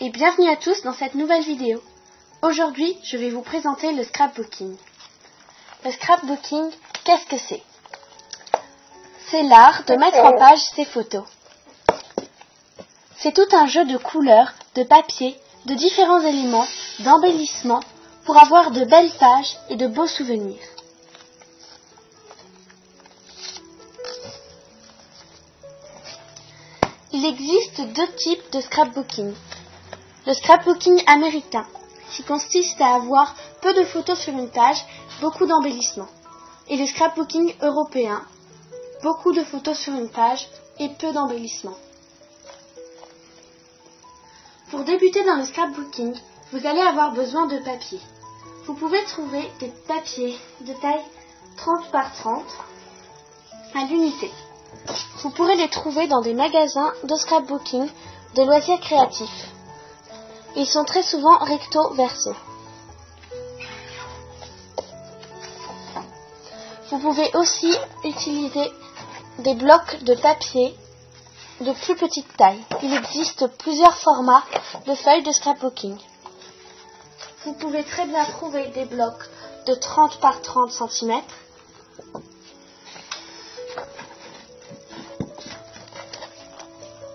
et bienvenue à tous dans cette nouvelle vidéo. Aujourd'hui, je vais vous présenter le scrapbooking. Le scrapbooking, qu'est-ce que c'est? C'est l'art de mettre en page ses photos. C'est tout un jeu de couleurs, de papier, de différents éléments, d'embellissements pour avoir de belles pages et de beaux souvenirs. Il existe deux types de scrapbooking. Le scrapbooking américain, qui consiste à avoir peu de photos sur une page, beaucoup d'embellissements. Et le scrapbooking européen, beaucoup de photos sur une page et peu d'embellissements. Pour débuter dans le scrapbooking, vous allez avoir besoin de papier. Vous pouvez trouver des papiers de taille 30 par 30 à l'unité. Vous pourrez les trouver dans des magasins de scrapbooking, de loisirs créatifs. Ils sont très souvent recto verso. Vous pouvez aussi utiliser des blocs de papier de plus petite taille. Il existe plusieurs formats de feuilles de scrapbooking. Vous pouvez très bien trouver des blocs de 30 par 30 cm.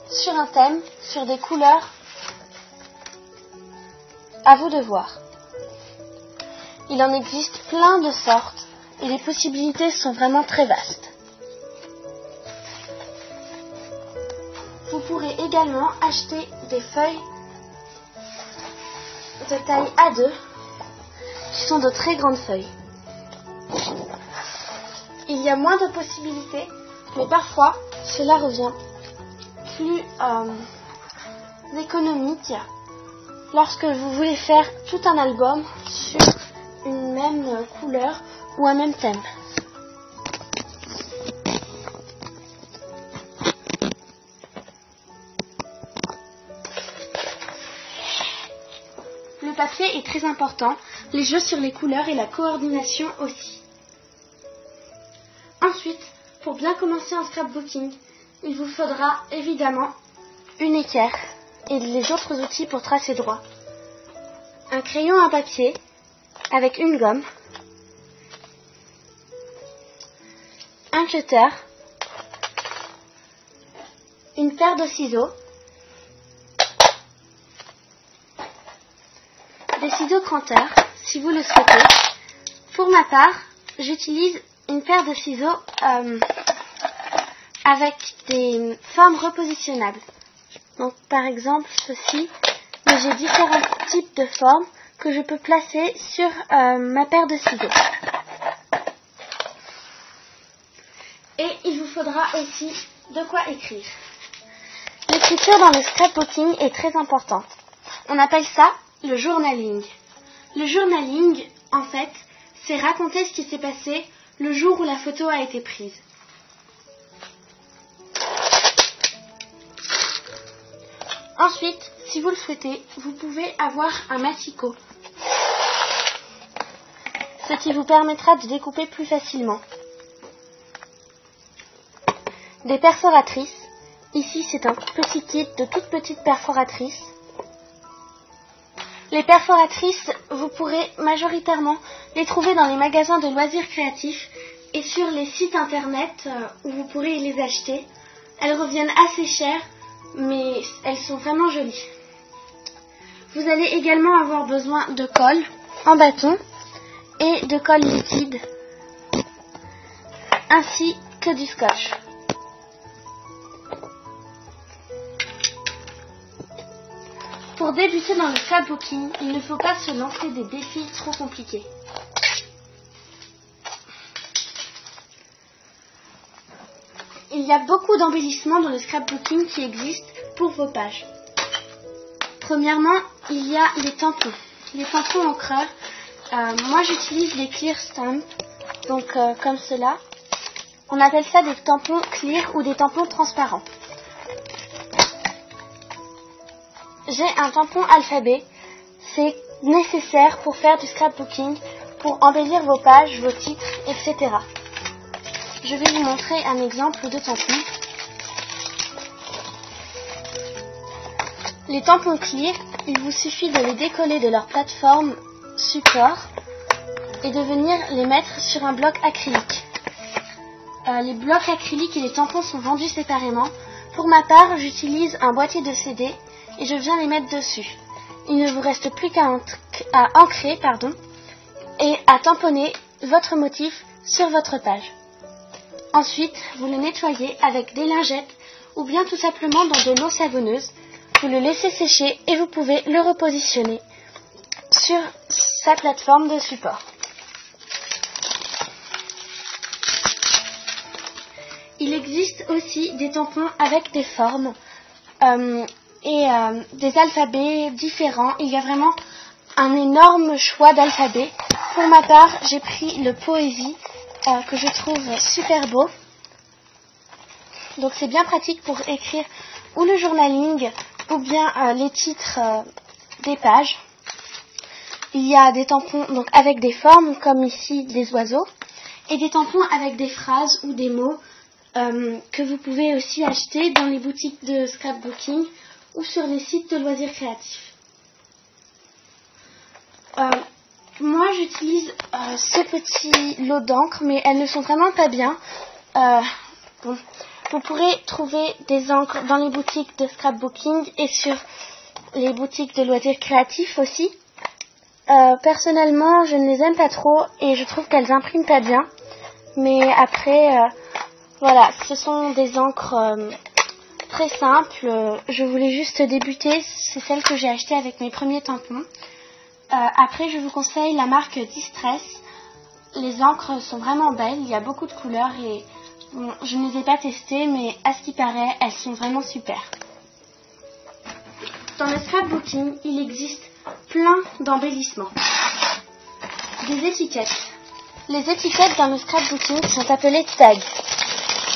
Sur un thème, sur des couleurs, à vous de voir. Il en existe plein de sortes et les possibilités sont vraiment très vastes. Vous pourrez également acheter des feuilles de taille A2 qui sont de très grandes feuilles. Il y a moins de possibilités, mais parfois cela revient plus économique lorsque vous voulez faire tout un album sur une même couleur ou un même thème. Le papier est très important, les jeux sur les couleurs et la coordination aussi. Ensuite, pour bien commencer en scrapbooking, il vous faudra évidemment une équerre et les autres outils pour tracer droit. Un crayon à papier avec une gomme, un cutter, une paire de ciseaux, des ciseaux cranteurs si vous le souhaitez. Pour ma part, j'utilise une paire de ciseaux avec des formes repositionnables. Donc par exemple ceci, mais j'ai différents types de formes que je peux placer sur ma paire de ciseaux. Et il vous faudra aussi de quoi écrire. L'écriture dans le scrapbooking est très importante. On appelle ça le journaling. Le journaling, en fait, c'est raconter ce qui s'est passé le jour où la photo a été prise. Ensuite, si vous le souhaitez, vous pouvez avoir un massicot, ce qui vous permettra de découper plus facilement. Des perforatrices. Ici, c'est un petit kit de toutes petites perforatrices. Les perforatrices, vous pourrez majoritairement les trouver dans les magasins de loisirs créatifs et sur les sites internet où vous pourrez les acheter. Elles reviennent assez chères, mais elles sont vraiment jolies. Vous allez également avoir besoin de colle en bâton et de colle liquide, ainsi que du scotch. Pour débuter dans le scrapbooking, il ne faut pas se lancer des défis trop compliqués. Il y a beaucoup d'embellissements dans le scrapbooking qui existent pour vos pages. Premièrement, il y a les tampons. Les tampons encreurs. Moi, j'utilise les clear stamps, donc comme cela. On appelle ça des tampons clear ou des tampons transparents. J'ai un tampon alphabet. C'est nécessaire pour faire du scrapbooking, pour embellir vos pages, vos titres, etc. Je vais vous montrer un exemple de tampon. Les tampons clear, il vous suffit de les décoller de leur plateforme support et de venir les mettre sur un bloc acrylique. Les blocs acryliques et les tampons sont vendus séparément. Pour ma part, j'utilise un boîtier de CD et je viens les mettre dessus. Il ne vous reste plus qu'à ancrer et à tamponner votre motif sur votre page. Ensuite, vous le nettoyez avec des lingettes ou bien tout simplement dans de l'eau savonneuse. Vous le laissez sécher et vous pouvez le repositionner sur sa plateforme de support. Il existe aussi des tampons avec des formes et des alphabets différents. Il y a vraiment un énorme choix d'alphabets. Pour ma part, j'ai pris le Poésie que je trouve super beau. Donc c'est bien pratique pour écrire ou le journaling ou bien les titres des pages. Il y a des tampons donc avec des formes comme ici des oiseaux et des tampons avec des phrases ou des mots que vous pouvez aussi acheter dans les boutiques de scrapbooking ou sur les sites de loisirs créatifs. Moi j'utilise ce petit lot d'encre, mais elles ne sont vraiment pas bien. Vous pourrez trouver des encres dans les boutiques de scrapbooking et sur les boutiques de loisirs créatifs aussi. Personnellement, je ne les aime pas trop et je trouve qu'elles impriment pas bien. Mais après, voilà, ce sont des encres très simples. Je voulais juste débuter. C'est celle que j'ai achetée avec mes premiers tampons. Après, je vous conseille la marque Distress. Les encres sont vraiment belles. Il y a beaucoup de couleurs et bon, je ne les ai pas testées, mais à ce qui paraît, elles sont vraiment super. Dans le scrapbooking, il existe plein d'embellissements. Des étiquettes. Les étiquettes dans le scrapbooking sont appelées tags.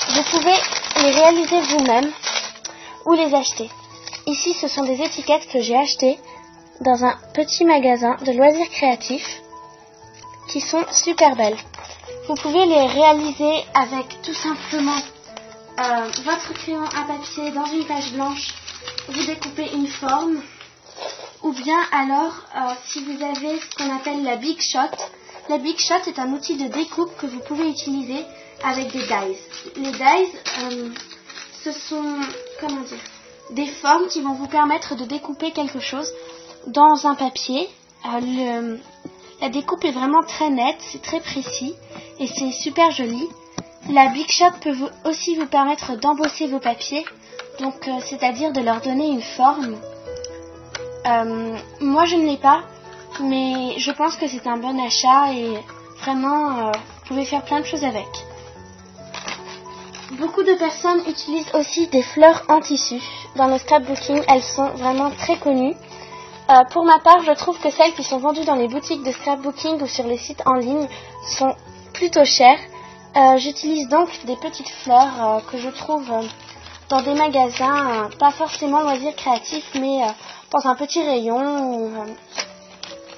Vous pouvez les réaliser vous-même ou les acheter. Ici, ce sont des étiquettes que j'ai achetées dans un petit magasin de loisirs créatifs qui sont super belles. Vous pouvez les réaliser avec tout simplement votre crayon à papier dans une page blanche. Vous découpez une forme ou bien alors si vous avez ce qu'on appelle la Big Shot. La Big Shot est un outil de découpe que vous pouvez utiliser avec des dies. Les dies, ce sont des formes qui vont vous permettre de découper quelque chose dans un papier. La découpe est vraiment très nette, c'est très précis et c'est super joli. La Big Shot peut aussi vous permettre d'embosser vos papiers, donc c'est-à-dire de leur donner une forme. Moi je ne l'ai pas, mais je pense que c'est un bon achat et vraiment vous pouvez faire plein de choses avec. Beaucoup de personnes utilisent aussi des fleurs en tissu. Dans le scrapbooking, elles sont vraiment très connues. Pour ma part, je trouve que celles qui sont vendues dans les boutiques de scrapbooking ou sur les sites en ligne sont plutôt chères. J'utilise donc des petites fleurs que je trouve dans des magasins, pas forcément loisirs créatifs, mais dans un petit rayon.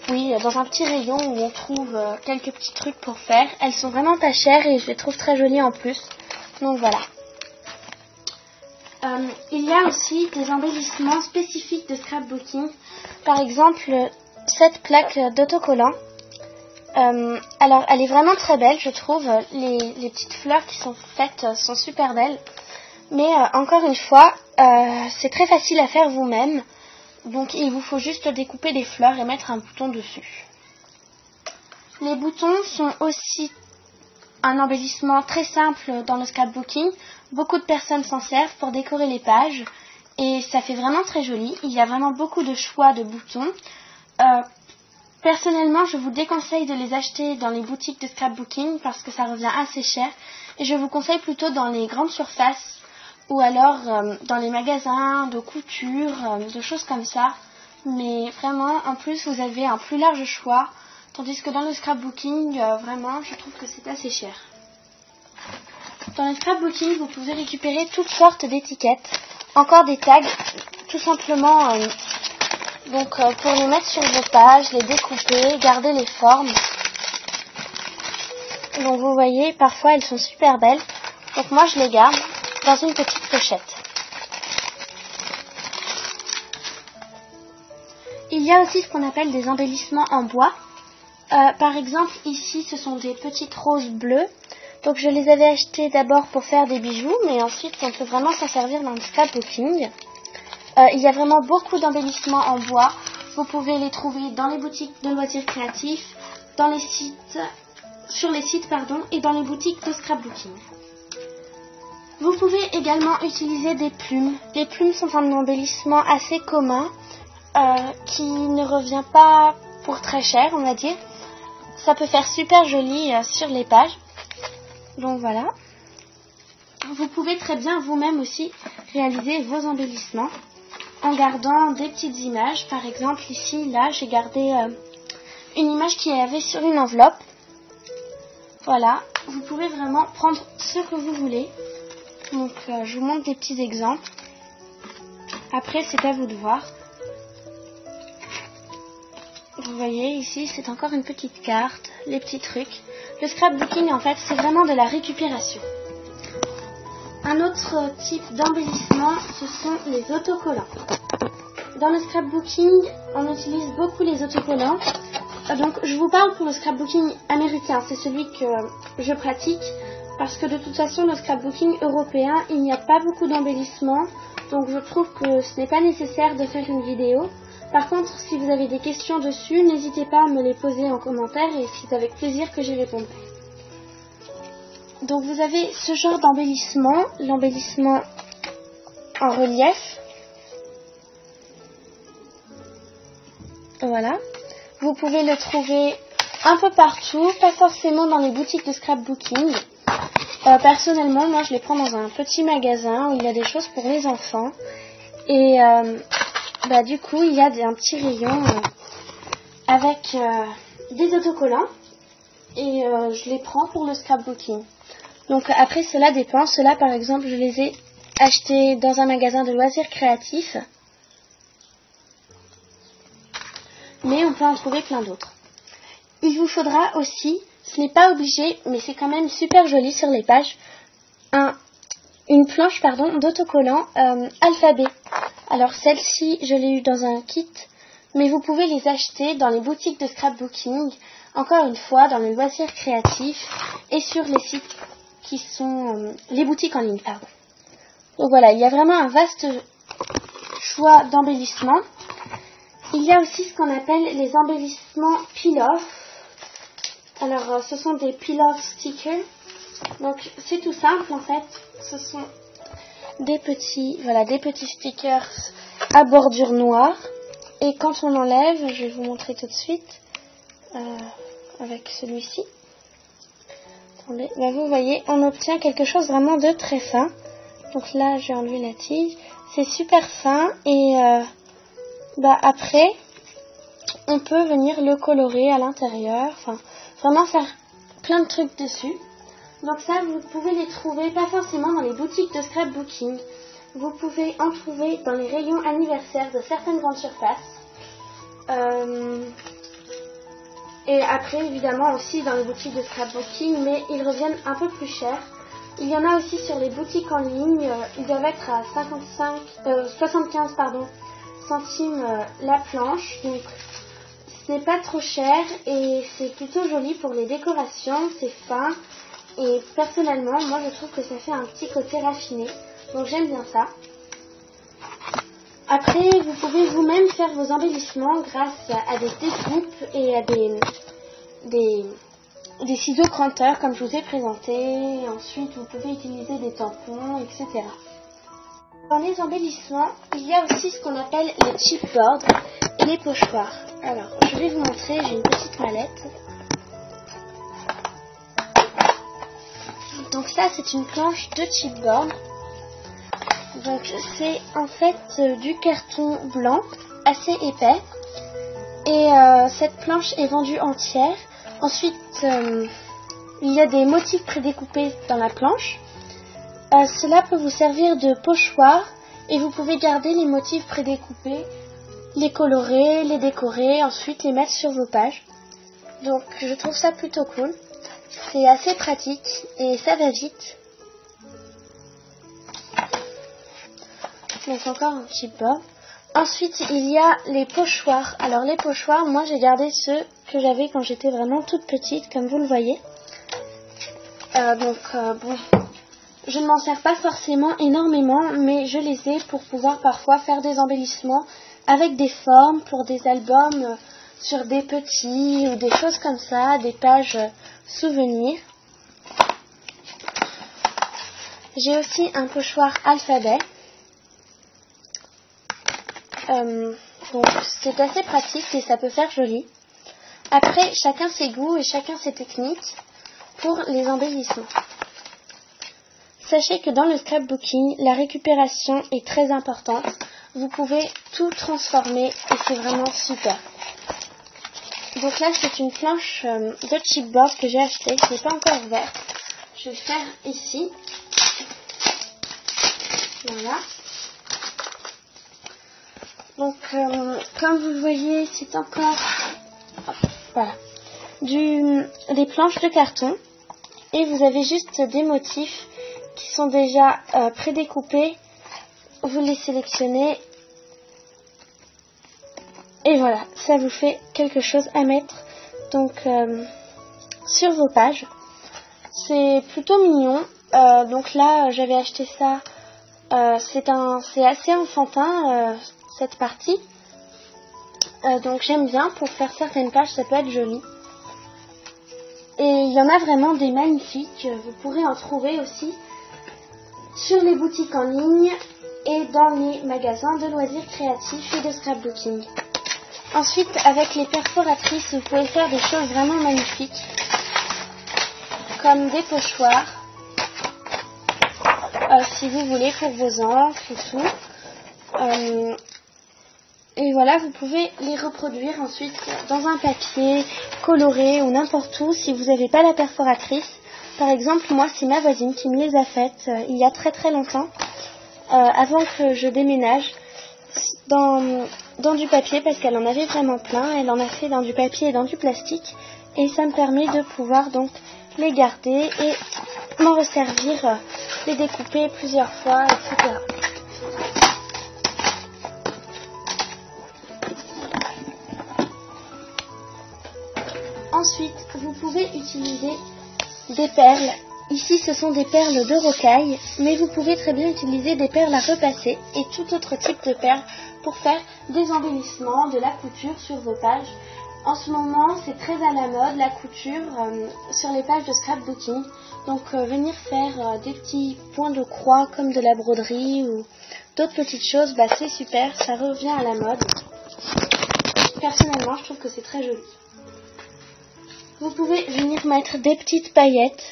Dans un petit rayon où on trouve quelques petits trucs pour faire. Elles sont vraiment pas chères et je les trouve très jolies en plus. Donc voilà. Il y a aussi des embellissements spécifiques de scrapbooking. Par exemple, cette plaque d'autocollant. Alors, elle est vraiment très belle, je trouve. Les petites fleurs qui sont faites sont super belles. Mais encore une fois, c'est très facile à faire vous-même. Donc, il vous faut juste découper des fleurs et mettre un bouton dessus. Les boutons sont aussi un embellissement très simple dans le scrapbooking. Beaucoup de personnes s'en servent pour décorer les pages et ça fait vraiment très joli. Il y a vraiment beaucoup de choix de boutons. Personnellement, je vous déconseille de les acheter dans les boutiques de scrapbooking parce que ça revient assez cher et je vous conseille plutôt dans les grandes surfaces ou alors dans les magasins de couture, de choses comme ça. Mais vraiment, en plus, vous avez un plus large choix. Tandis que dans le scrapbooking, vraiment, je trouve que c'est assez cher. Dans le scrapbooking, vous pouvez récupérer toutes sortes d'étiquettes. Encore des tags, tout simplement pour les mettre sur vos pages, les découper, garder les formes. Donc vous voyez, parfois elles sont super belles. Donc moi je les garde dans une petite pochette. Il y a aussi ce qu'on appelle des embellissements en bois. Par exemple, ici, ce sont des petites roses bleues. Donc, je les avais achetées d'abord pour faire des bijoux, mais ensuite, on peut vraiment s'en servir dans le scrapbooking. Il y a vraiment beaucoup d'embellissements en bois. Vous pouvez les trouver dans les boutiques de loisirs créatifs, sur les sites et dans les boutiques de scrapbooking. Vous pouvez également utiliser des plumes. Les plumes sont un embellissement assez commun qui ne revient pas pour très cher, on va dire. Ça peut faire super joli sur les pages. Donc voilà. Vous pouvez très bien vous-même aussi réaliser vos embellissements en gardant des petites images. Par exemple, ici, là, j'ai gardé une image qu'il y avait sur une enveloppe. Voilà. Vous pouvez vraiment prendre ce que vous voulez. Donc, je vous montre des petits exemples. Après, c'est à vous de voir. Vous voyez, ici, c'est encore une petite carte, les petits trucs. Le scrapbooking, en fait, c'est vraiment de la récupération. Un autre type d'embellissement, ce sont les autocollants. Dans le scrapbooking, on utilise beaucoup les autocollants. Donc, je vous parle pour le scrapbooking américain. C'est celui que je pratique. Parce que de toute façon, le scrapbooking européen, il n'y a pas beaucoup d'embellissements. Donc, je trouve que ce n'est pas nécessaire de faire une vidéo. Par contre, si vous avez des questions dessus, n'hésitez pas à me les poser en commentaire et c'est avec plaisir que j'y répondrai. Donc vous avez ce genre d'embellissement, l'embellissement en relief. Voilà. Vous pouvez le trouver un peu partout, pas forcément dans les boutiques de scrapbooking. Personnellement, moi je les prends dans un petit magasin où il y a des choses pour les enfants. Et du coup, il y a un petit rayon avec des autocollants et je les prends pour le scrapbooking. Donc après, cela dépend. Cela, par exemple, je les ai achetés dans un magasin de loisirs créatifs. Mais on peut en trouver plein d'autres. Il vous faudra aussi, ce n'est pas obligé, mais c'est quand même super joli sur les pages, une planche d'autocollants alphabet. Alors celle-ci, je l'ai eue dans un kit, mais vous pouvez les acheter dans les boutiques de scrapbooking, encore une fois, dans les loisirs créatifs et sur les sites qui sont les boutiques en ligne. Donc voilà, il y a vraiment un vaste choix d'embellissements. Il y a aussi ce qu'on appelle les embellissements peel-off. Alors, ce sont des peel-off stickers. Donc, c'est tout simple en fait. Ce sont des petits stickers à bordure noire. Et quand on enlève, je vais vous montrer tout de suite avec celui-ci. Attendez, vous voyez, on obtient quelque chose vraiment de très fin. Donc là, j'ai enlevé la tige. C'est super fin et après, on peut venir le colorer à l'intérieur. Enfin, vraiment faire plein de trucs dessus. Donc ça, vous pouvez les trouver pas forcément dans les boutiques de scrapbooking. Vous pouvez en trouver dans les rayons anniversaires de certaines grandes surfaces. Et après, évidemment, aussi dans les boutiques de scrapbooking, mais ils reviennent un peu plus cher. Il y en a aussi sur les boutiques en ligne. Ils doivent être à 75 centimes la planche. Donc, ce n'est pas trop cher et c'est plutôt joli pour les décorations. C'est fin. Et personnellement, moi je trouve que ça fait un petit côté raffiné. Donc j'aime bien ça. Après, vous pouvez vous-même faire vos embellissements grâce à des découpes et à des ciseaux cranteurs comme je vous ai présenté. Ensuite, vous pouvez utiliser des tampons, etc. Dans les embellissements, il y a aussi ce qu'on appelle les chipboards et les pochoirs. Alors, je vais vous montrer, j'ai une petite mallette. Donc ça, c'est une planche de chipboard. Donc c'est en fait du carton blanc assez épais. Et cette planche est vendue entière. Ensuite, il y a des motifs prédécoupés dans la planche. Cela peut vous servir de pochoir et vous pouvez garder les motifs prédécoupés, les colorer, les décorer, ensuite les mettre sur vos pages. Donc je trouve ça plutôt cool. C'est assez pratique et ça va vite. Donc encore un chipboard. Ensuite, il y a les pochoirs. Alors les pochoirs, moi j'ai gardé ceux que j'avais quand j'étais vraiment toute petite, comme vous le voyez. Bon, je ne m'en sers pas forcément énormément, mais je les ai pour pouvoir parfois faire des embellissements avec des formes pour des albums sur des petits ou des choses comme ça, des pages souvenirs. J'ai aussi un pochoir alphabet. Donc c'est assez pratique et ça peut faire joli. Après, chacun ses goûts et chacun ses techniques pour les embellissements. Sachez que dans le scrapbooking, la récupération est très importante. Vous pouvez tout transformer et c'est vraiment super. Donc là, c'est une planche de chipboard que j'ai achetée, qui n'est pas encore ouverte. Je vais faire ici. Voilà. Donc, comme vous le voyez, c'est encore voilà, des planches de carton. Et vous avez juste des motifs qui sont déjà prédécoupés. Vous les sélectionnez. Et voilà, ça vous fait quelque chose à mettre donc sur vos pages. C'est plutôt mignon. Donc là, j'avais acheté ça. C'est assez enfantin cette partie. Donc j'aime bien pour faire certaines pages, ça peut être joli. Et il y en a vraiment des magnifiques. Vous pourrez en trouver aussi sur les boutiques en ligne et dans les magasins de loisirs créatifs et de scrapbooking. Ensuite, avec les perforatrices, vous pouvez faire des choses vraiment magnifiques, comme des pochoirs, si vous voulez, pour vos encres et tout. Et voilà, vous pouvez les reproduire ensuite dans un papier coloré ou n'importe où si vous n'avez pas la perforatrice. Par exemple, moi, c'est ma voisine qui me les a faites il y a très très longtemps, avant que je déménage, dans du papier, parce qu'elle en avait vraiment plein. Elle en a fait dans du papier et dans du plastique. Et ça me permet de pouvoir donc les garder et m'en resservir, les découper plusieurs fois, etc. Ensuite, vous pouvez utiliser des perles. Ici, ce sont des perles de rocaille, mais vous pouvez très bien utiliser des perles à repasser et tout autre type de perles pour faire des embellissements, de la couture sur vos pages. En ce moment, c'est très à la mode, la couture sur les pages de scrapbooking. Donc, venir faire des petits points de croix comme de la broderie ou d'autres petites choses, c'est super, ça revient à la mode. Personnellement, je trouve que c'est très joli. Vous pouvez venir mettre des petites paillettes.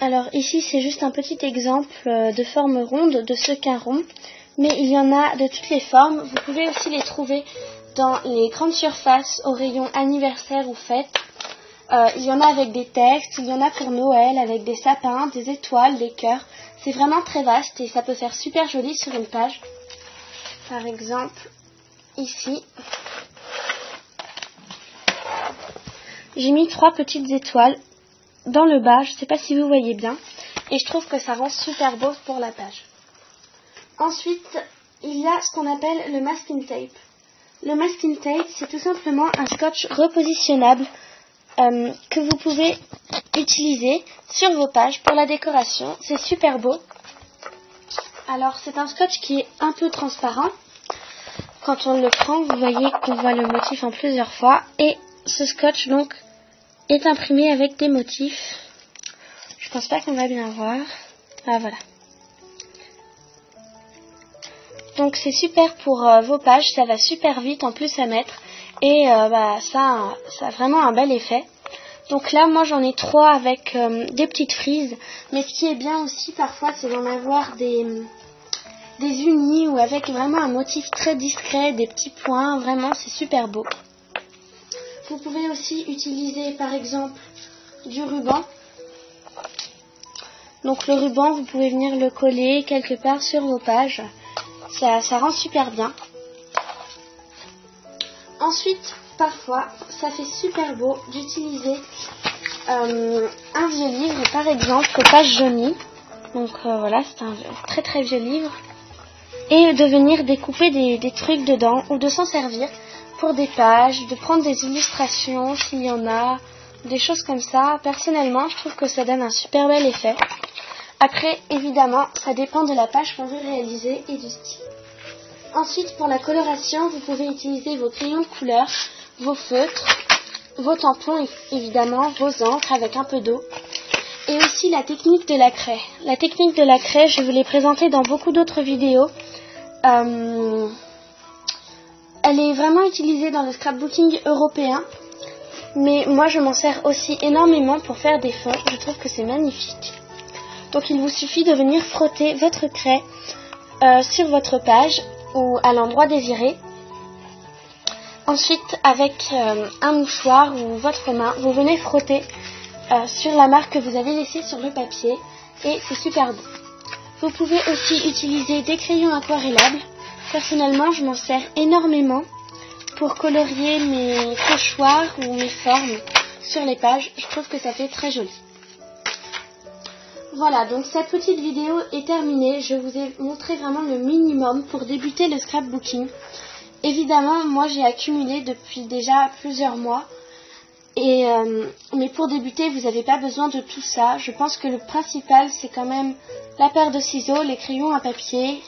Alors ici, c'est juste un petit exemple de forme ronde, de sequin rond. Mais il y en a de toutes les formes. Vous pouvez aussi les trouver dans les grandes surfaces au rayon anniversaire ou fête. Il y en a avec des textes, il y en a pour Noël avec des sapins, des étoiles, des cœurs. C'est vraiment très vaste et ça peut faire super joli sur une page. Par exemple, ici, j'ai mis 3 petites étoiles dans le bas. Je ne sais pas si vous voyez bien. Et je trouve que ça rend super beau pour la page. Ensuite, il y a ce qu'on appelle le masking tape. Le masking tape, c'est tout simplement un scotch repositionnable que vous pouvez utiliser sur vos pages pour la décoration. C'est super beau. Alors, c'est un scotch qui est un peu transparent. Quand on le prend, vous voyez qu'on voit le motif en plusieurs fois. Et ce scotch, donc, est imprimé avec des motifs. Je pense pas qu'on va bien voir. Ah, voilà. Donc c'est super pour vos pages, ça va super vite en plus à mettre et ça a vraiment un bel effet. Donc là moi j'en ai 3 avec des petites frises, mais ce qui est bien aussi parfois c'est d'en avoir des unis ou avec vraiment un motif très discret, des petits points, vraiment c'est super beau. Vous pouvez aussi utiliser par exemple du ruban. Donc le ruban vous pouvez venir le coller quelque part sur vos pages. Ça rend super bien. Ensuite, parfois, ça fait super beau d'utiliser un vieux livre, par exemple, page jaunie. Donc voilà, c'est un très très vieux livre. et de venir découper des trucs dedans ou de s'en servir pour des pages, de prendre des illustrations s'il y en a, des choses comme ça. Personnellement, je trouve que ça donne un super bel effet. Après, évidemment, ça dépend de la page qu'on veut réaliser et du style. Ensuite, pour la coloration, vous pouvez utiliser vos crayons de couleur, vos feutres, vos tampons, évidemment, vos encres avec un peu d'eau. Et aussi la technique de la craie. La technique de la craie, je vous l'ai présentée dans beaucoup d'autres vidéos. Elle est vraiment utilisée dans le scrapbooking européen. Mais moi, je m'en sers aussi énormément pour faire des fonds. Je trouve que c'est magnifique. Donc il vous suffit de venir frotter votre craie sur votre page ou à l'endroit désiré. Ensuite, avec un mouchoir ou votre main, vous venez frotter sur la marque que vous avez laissée sur le papier et c'est super beau. Vous pouvez aussi utiliser des crayons aquarellables. Personnellement, je m'en sers énormément pour colorier mes pochoirs ou mes formes sur les pages. Je trouve que ça fait très joli. Voilà, donc cette petite vidéo est terminée. Je vous ai montré vraiment le minimum pour débuter le scrapbooking. Évidemment, moi j'ai accumulé depuis déjà plusieurs mois. Mais pour débuter, vous n'avez pas besoin de tout ça. Je pense que le principal, c'est quand même la paire de ciseaux, les crayons à papier,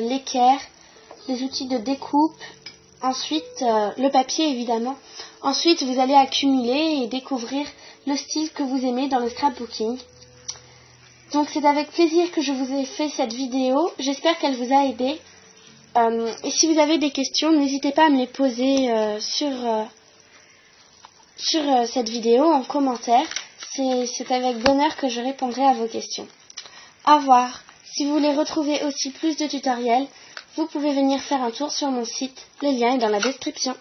l'équerre, les outils de découpe. Ensuite, le papier évidemment. Ensuite, vous allez accumuler et découvrir le style que vous aimez dans le scrapbooking. Donc c'est avec plaisir que je vous ai fait cette vidéo. J'espère qu'elle vous a aidé. Et si vous avez des questions, n'hésitez pas à me les poser sur cette vidéo en commentaire. C'est avec bonheur que je répondrai à vos questions. Au revoir. Si vous voulez retrouver aussi plus de tutoriels, vous pouvez venir faire un tour sur mon site. Le lien est dans la description.